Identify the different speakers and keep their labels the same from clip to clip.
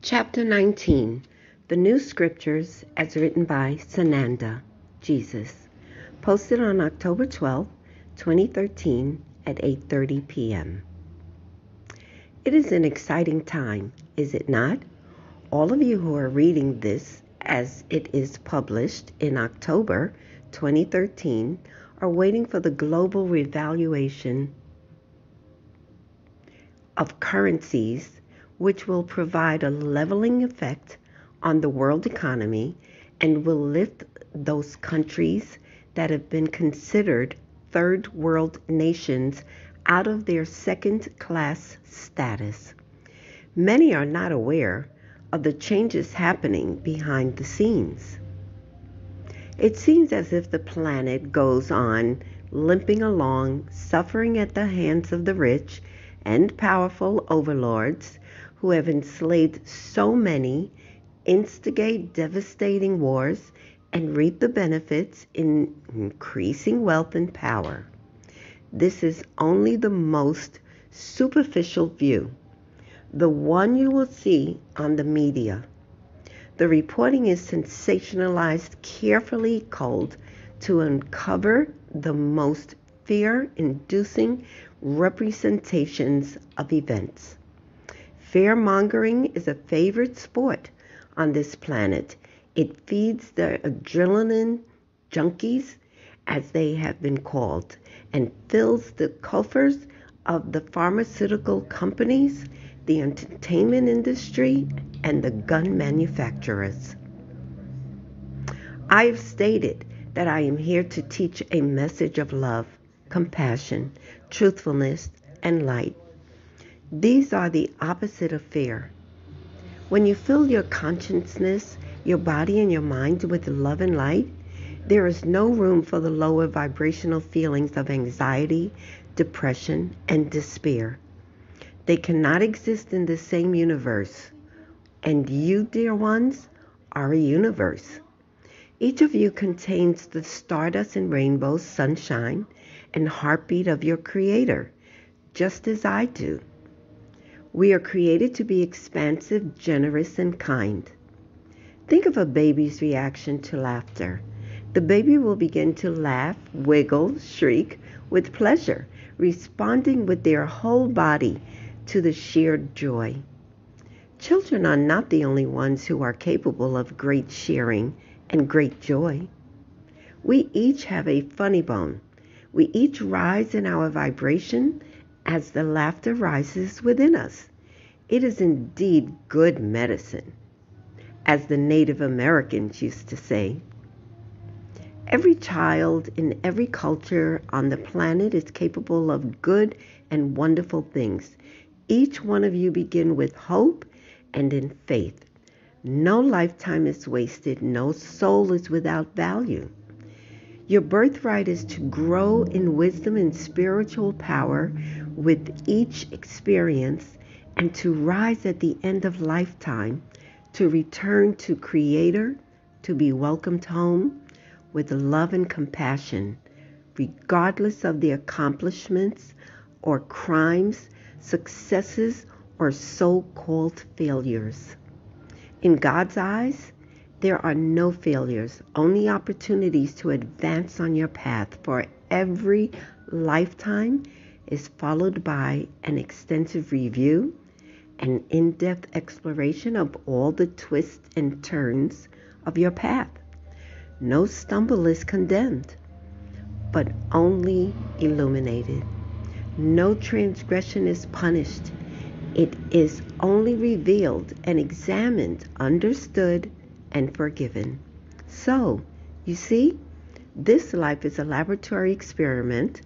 Speaker 1: Chapter 19, The New Scriptures as written by Sananda, Jesus. Posted on October 12, 2013 at 8:30 p.m. It is an exciting time, is it not? All of you who are reading this as it is published in October 2013 are waiting for the global revaluation of currencies, which will provide a leveling effect on the world economy and will lift those countries that have been considered third world nations out of their second-class status. Many are not aware of the changes happening behind the scenes. It seems as if the planet goes on limping along, suffering at the hands of the rich and powerful overlords who have enslaved so many, instigate devastating wars, and reap the benefits in increasing wealth and power. This is only the most superficial view, the one you will see on the media. The reporting is sensationalized, carefully culled to uncover the most fear-inducing representations of events. Fear-mongering is a favorite sport on this planet. It feeds the adrenaline junkies, as they have been called, and fills the coffers of the pharmaceutical companies, the entertainment industry, and the gun manufacturers. I have stated that I am here to teach a message of love, compassion, truthfulness, and light. These are the opposite of fear. When you fill your consciousness, your body, and your mind with love and light, there is no room for the lower vibrational feelings of anxiety, depression, and despair. They cannot exist in the same universe. And you, dear ones, are a universe. Each of you contains the stardust and rainbows, sunshine, and heartbeat of your Creator, just as I do. We are created to be expansive, generous, and kind. Think of a baby's reaction to laughter. The baby will begin to laugh, wiggle, shriek with pleasure, responding with their whole body to the sheer joy. Children are not the only ones who are capable of great sharing and great joy. We each have a funny bone. We each rise in our vibration as the laughter rises within us. It is indeed good medicine, as the Native Americans used to say. Every child in every culture on the planet is capable of good and wonderful things. Each one of you begin with hope and in faith. No lifetime is wasted. No soul is without value. Your birthright is to grow in wisdom and spiritual power with each experience, and to rise at the end of lifetime, to return to Creator, to be welcomed home with love and compassion, regardless of the accomplishments or crimes, successes, or so-called failures. In God's eyes, there are no failures, only opportunities to advance on your path, for every lifetime is followed by an extensive review, an in-depth exploration of all the twists and turns of your path. No stumble is condemned, but only illuminated. No transgression is punished. It is only revealed and examined, understood, and forgiven. So, you see, this life is a laboratory experiment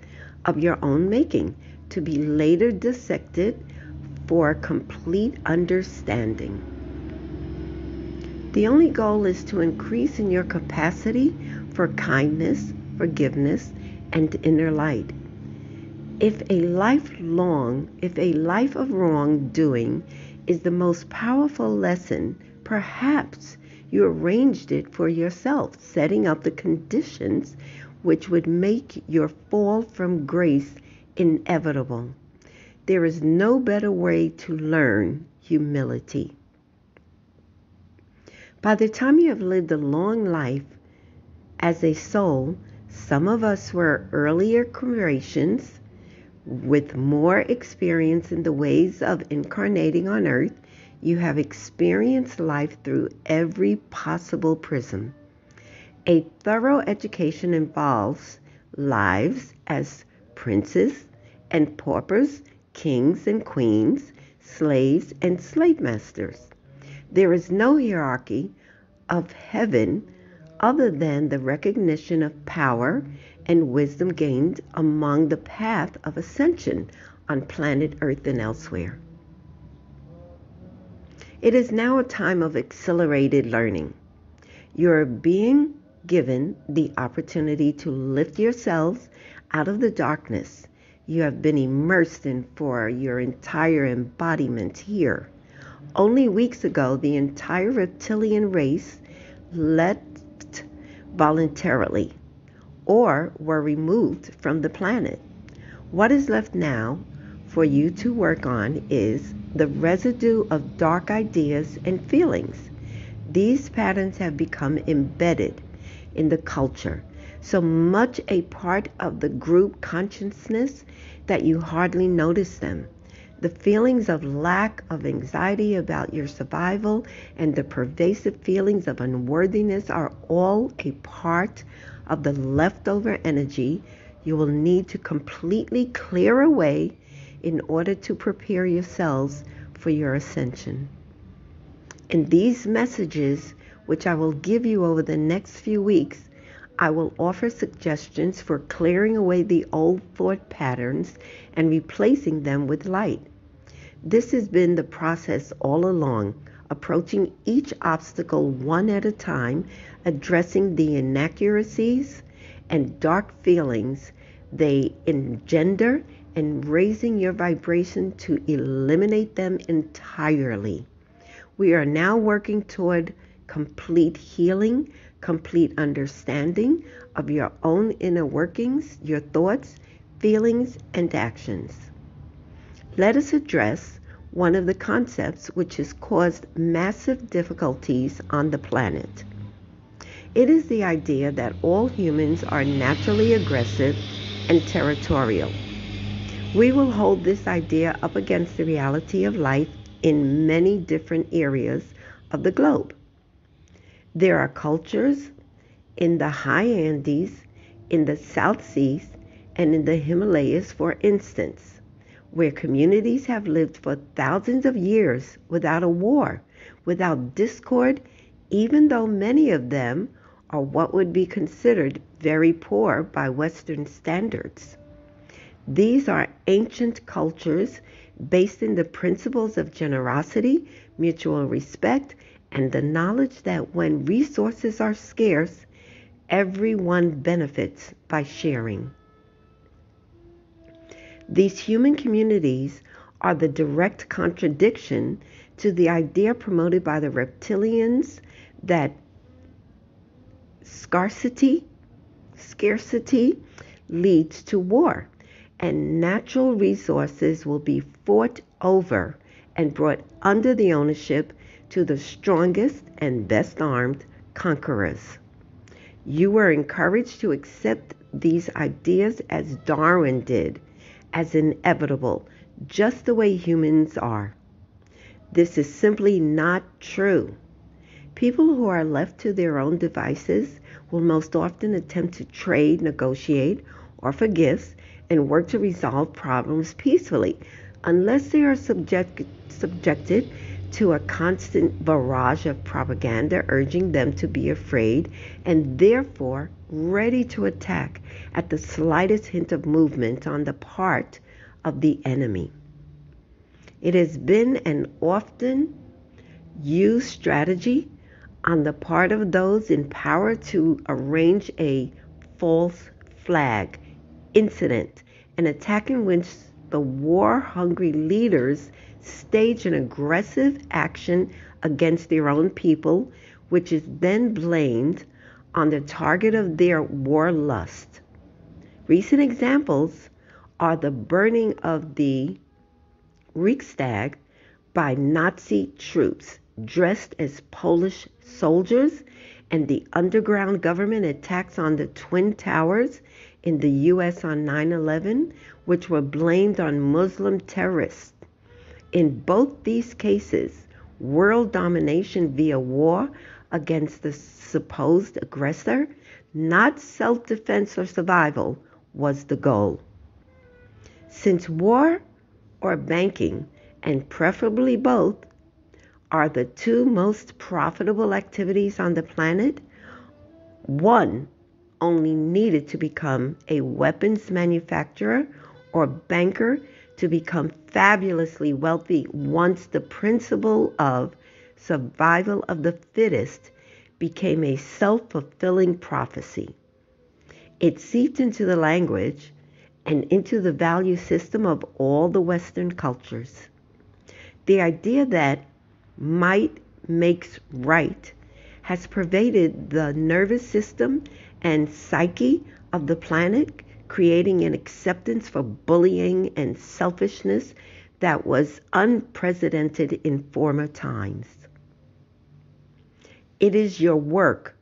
Speaker 1: of your own making, to be later dissected for complete understanding. The only goal is to increase in your capacity for kindness, forgiveness, and inner light. If a life of wrongdoing is the most powerful lesson, perhaps you arranged it for yourself, setting up the conditions which would make your fall from grace inevitable. There is no better way to learn humility. By the time you have lived a long life as a soul, some of us were earlier creations with more experience in the ways of incarnating on earth. You have experienced life through every possible prism. A thorough education involves lives as princes and paupers, kings and queens, slaves and slave masters. There is no hierarchy of heaven other than the recognition of power and wisdom gained among the path of ascension on planet Earth and elsewhere. It is now a time of accelerated learning. You are being given the opportunity to lift yourselves out of the darkness you have been immersed in for your entire embodiment here. Only weeks ago, the entire reptilian race left voluntarily or were removed from the planet. What is left now for you to work on is the residue of dark ideas and feelings. These patterns have become embedded in the culture, so much a part of the group consciousness that you hardly notice them. The feelings of lack of anxiety about your survival and the pervasive feelings of unworthiness are all a part of the leftover energy you will need to completely clear away in order to prepare yourselves for your ascension. In these messages, which I will give you over the next few weeks, I will offer suggestions for clearing away the old thought patterns and replacing them with light. This has been the process all along, approaching each obstacle one at a time, addressing the inaccuracies and dark feelings they engender, and raising your vibration to eliminate them entirely. We are now working toward complete healing, complete understanding of your own inner workings, your thoughts, feelings, and actions. Let us address one of the concepts which has caused massive difficulties on the planet. It is the idea that all humans are naturally aggressive and territorial. We will hold this idea up against the reality of life in many different areas of the globe. There are cultures in the high Andes, in the South Seas, and in the Himalayas, for instance, where communities have lived for thousands of years without a war, without discord, even though many of them are what would be considered very poor by Western standards. These are ancient cultures based in the principles of generosity, mutual respect, and the knowledge that when resources are scarce, everyone benefits by sharing. These human communities are the direct contradiction to the idea promoted by the reptilians that scarcity leads to war, and natural resources will be fought over and brought under the ownership to the strongest and best armed conquerors. You were encouraged to accept these ideas as Darwin did, as inevitable, just the way humans are. This is simply not true. People who are left to their own devices will most often attempt to trade, negotiate, or for gifts and work to resolve problems peacefully, unless they are subjected to a constant barrage of propaganda urging them to be afraid and therefore ready to attack at the slightest hint of movement on the part of the enemy. It has been an often used strategy on the part of those in power to arrange a false flag incident, an attack in which the war-hungry leaders stage an aggressive action against their own people, which is then blamed on the target of their war lust. Recent examples are the burning of the Reichstag by Nazi troops dressed as Polish soldiers, and the underground government attacks on the Twin Towers in the U.S. on 9/11, which were blamed on Muslim terrorists. In both these cases, world domination via war against the supposed aggressor, not self-defense or survival, was the goal. Since war or banking, and preferably both, are the two most profitable activities on the planet, one only needed to become a weapons manufacturer or banker to become fabulously wealthy once the principle of survival of the fittest became a self-fulfilling prophecy. It seeped into the language and into the value system of all the Western cultures. The idea that might makes right has pervaded the nervous system and psyche of the planet, creating an acceptance for bullying and selfishness that was unprecedented in former times. It is your work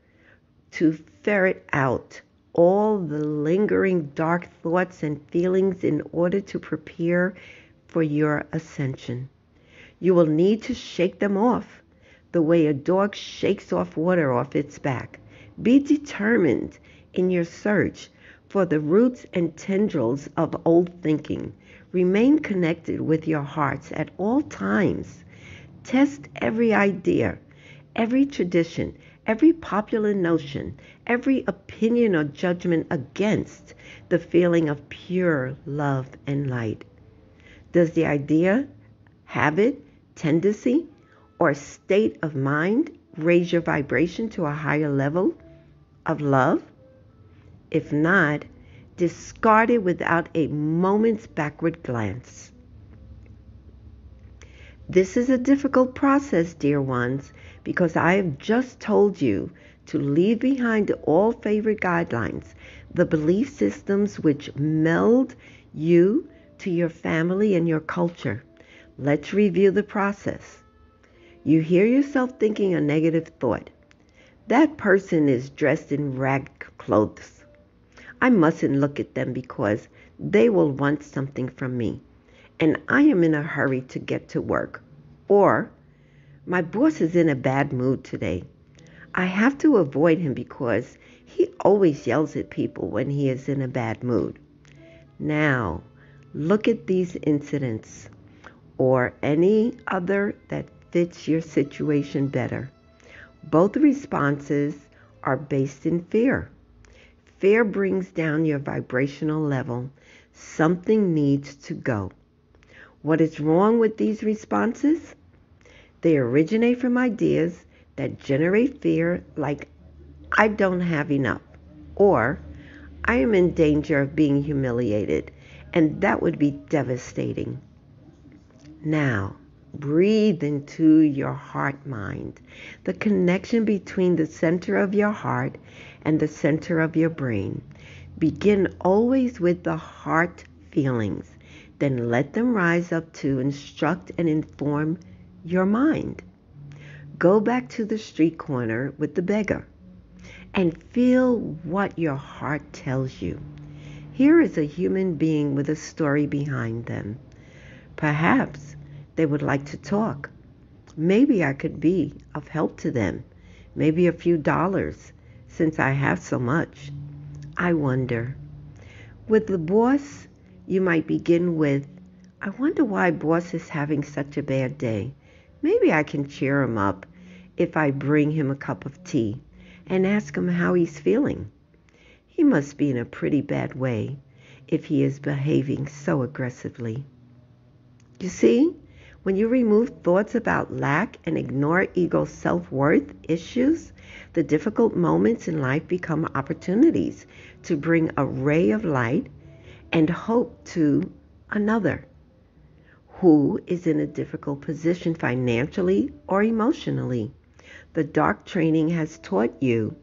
Speaker 1: to ferret out all the lingering dark thoughts and feelings in order to prepare for your ascension. You will need to shake them off the way a dog shakes off water off its back. Be determined in your search for the roots and tendrils of old thinking. Remain connected with your hearts at all times. Test every idea, every tradition, every popular notion, every opinion or judgment against the feeling of pure love and light. Does the idea, habit, tendency, or state of mind raise your vibration to a higher level of love? If not, discard it without a moment's backward glance. This is a difficult process, dear ones, because I have just told you to leave behind all favorite guidelines, the belief systems which meld you to your family and your culture. Let's review the process. You hear yourself thinking a negative thought. That person is dressed in rag clothes. I mustn't look at them because they will want something from me, and I am in a hurry to get to work. Or, my boss is in a bad mood today. I have to avoid him because he always yells at people when he is in a bad mood. Now, look at these incidents or any other that fits your situation better. Both responses are based in fear. Fear brings down your vibrational level. Something needs to go. What is wrong with these responses? They originate from ideas that generate fear, like I don't have enough, or I am in danger of being humiliated, and that would be devastating. Now, breathe into your heart mind, the connection between the center of your heart and the center of your brain. Begin always with the heart feelings, then let them rise up to instruct and inform your mind. Go back to the street corner with the beggar and feel what your heart tells you. Here is a human being with a story behind them. Perhaps they would like to talk. Maybe I could be of help to them. Maybe a few dollars, since I have so much. I wonder. With the boss, you might begin with, I wonder why boss is having such a bad day. Maybe I can cheer him up if I bring him a cup of tea and ask him how he's feeling. He must be in a pretty bad way if he is behaving so aggressively. You see, when you remove thoughts about lack and ignore ego self-worth issues, the difficult moments in life become opportunities to bring a ray of light and hope to another who is in a difficult position financially or emotionally. The dark training has taught you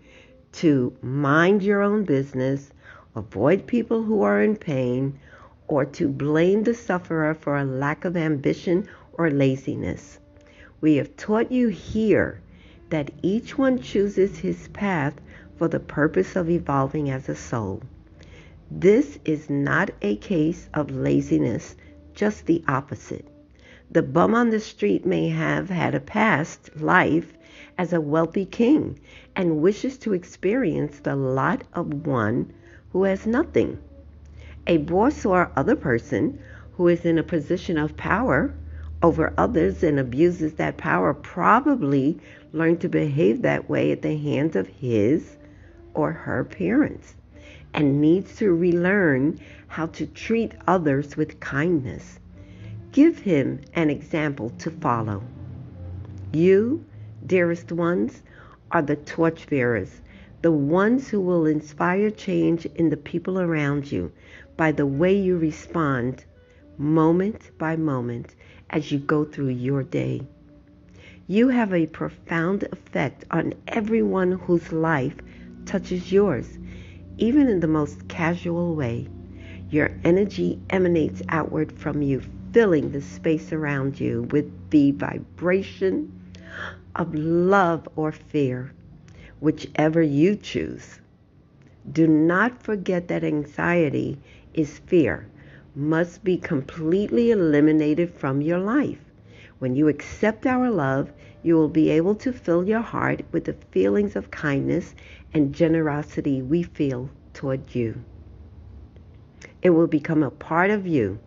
Speaker 1: to mind your own business, avoid people who are in pain, or to blame the sufferer for a lack of ambition or laziness. We have taught you here that each one chooses his path for the purpose of evolving as a soul. This is not a case of laziness, just the opposite. The bum on the street may have had a past life as a wealthy king and wishes to experience the lot of one who has nothing. A boss or other person who is in a position of power over others and abuses that power probably learned to behave that way at the hands of his or her parents and needs to relearn how to treat others with kindness. Give him an example to follow. You, dearest ones, are the torchbearers, the ones who will inspire change in the people around you by the way you respond moment by moment as you go through your day. You have a profound effect on everyone whose life touches yours, even in the most casual way. Your energy emanates outward from you, filling the space around you with the vibration of love or fear, whichever you choose. Do not forget that anxiety is fear, must be completely eliminated from your life. When you accept our love, you will be able to fill your heart with the feelings of kindness and generosity we feel toward you. It will become a part of you,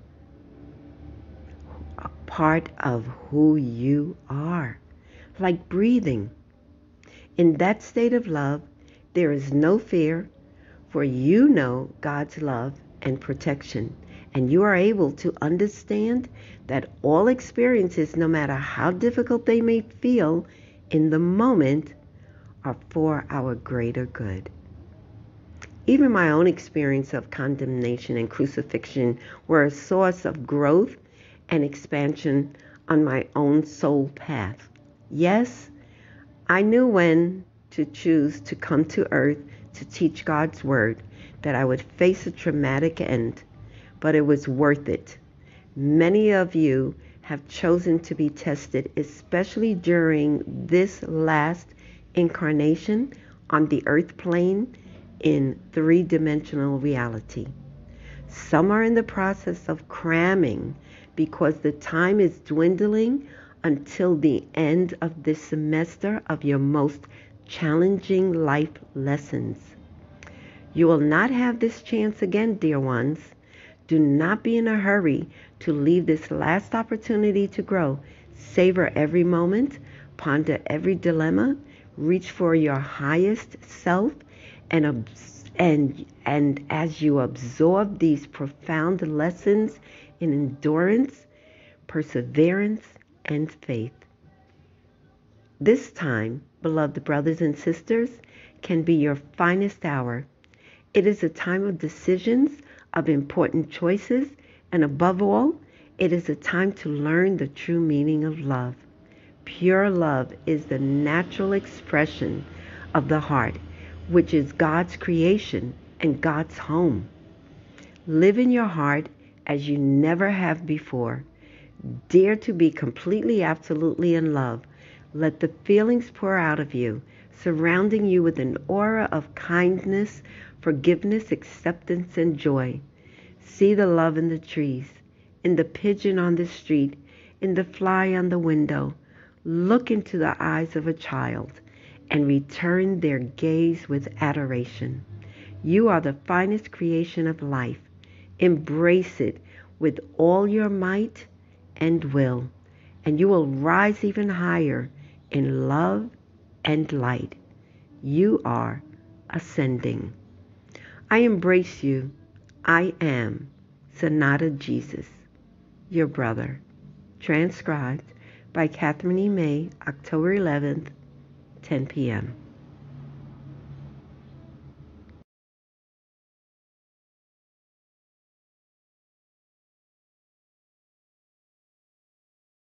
Speaker 1: a part of who you are, like breathing. In that state of love, there is no fear, for you know God's love and protection, and you are able to understand that all experiences, no matter how difficult they may feel in the moment, are for our greater good. Even my own experience of condemnation and crucifixion were a source of growth and expansion on my own soul path. Yes, I knew when to choose to come to earth to teach God's word, that I would face a traumatic end, but it was worth it. Many of you have chosen to be tested, especially during this last incarnation on the earth plane in three-dimensional reality. Some are in the process of cramming because the time is dwindling until the end of this semester of your most challenging life lessons. You will not have this chance again, dear ones. Do not be in a hurry to leave this last opportunity to grow. Savor every moment, ponder every dilemma, reach for your highest self, and as you absorb these profound lessons in endurance, perseverance, and faith. This time, beloved brothers and sisters, can be your finest hour. It is a time of decisions, of important choices, and above all, it is a time to learn the true meaning of love. Pure love is the natural expression of the heart, which is God's creation and God's home. Live in your heart as you never have before. Dare to be completely, absolutely in love. Let the feelings pour out of you, surrounding you with an aura of kindness, forgiveness, acceptance, and joy. See the love in the trees, in the pigeon on the street, in the fly on the window. Look into the eyes of a child and return their gaze with adoration. You are the finest creation of life. Embrace it with all your might and will, and you will rise even higher in love and light. You are ascending. I embrace you. I am Sonata Jesus, your brother. Transcribed by Catherine E. May, October 11th, 10 p.m.